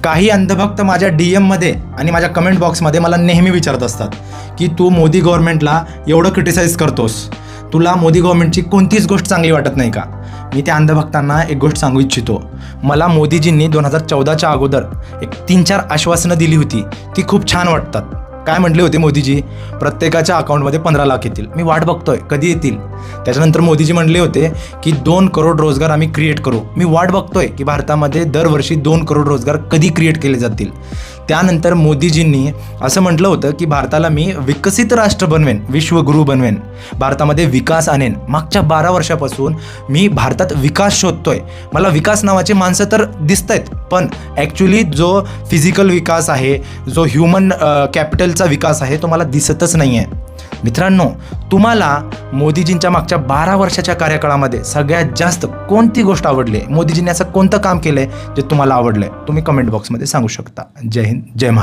काही अंधभक्त माझ्या DM मध्ये आणि माझ्या कमेंट बॉक्समध्ये मला नेहमी विचारत असतात की तू मोदी गव्हर्नमेंटला एवढं क्रिटिसाइज करतोस, तुला मोदी गव्हर्नमेंटची कोणतीच गोष्ट चांगली वाटत नाही का? मी त्या अंधभक्तांना एक गोष्ट सांगू इच्छितो. मला मोदीजींनी 2014च्या अगोदर एक 3-4 आश्वासनं दिली होती, ती खूप छान वाटतात. काय म्हटले होते मोदीजी? प्रत्येकाच्या अकाउंटमध्ये 15 लाख येतील. मी वाट बघतोय कधी येतील. त्याच्यानंतर मोदीजी म्हणले होते की 2 करोड रोजगार आम्ही क्रिएट करू. मी वाट बघतोय की भारतामध्ये दरवर्षी 2 करोड रोजगार कधी क्रिएट केले जातील. त्यानंतर मोदीजींनी असं म्हटलं होतं की भारताला मी विकसित राष्ट्र बनवेन, विश्वगुरू बनवेन, भारतामध्ये विकास आणेन. मागच्या 12 वर्षापासून मी भारतात विकास शोधतोय. मला विकास नावाचे माणसं तर दिसत आहेत, पण ॲक्च्युली जो फिजिकल विकास आहे, जो ह्युमन कॅपिटलचा विकास आहे, तो मला दिसतच नाही आहे. मित्रांनो, तुम्हाला मोदीजींच्या मागच्या 12 वर्षाच्या कार्यकाळामध्ये सगळ्यात जास्त कोणती गोष्ट आवडली? मोदीजींनी असं कोणतं काम केलं आहे जे तुम्हाला आवडलं आहे? तुम्ही कमेंट बॉक्समध्ये सांगू शकता. जय हिंद, जय महाराष्ट्र.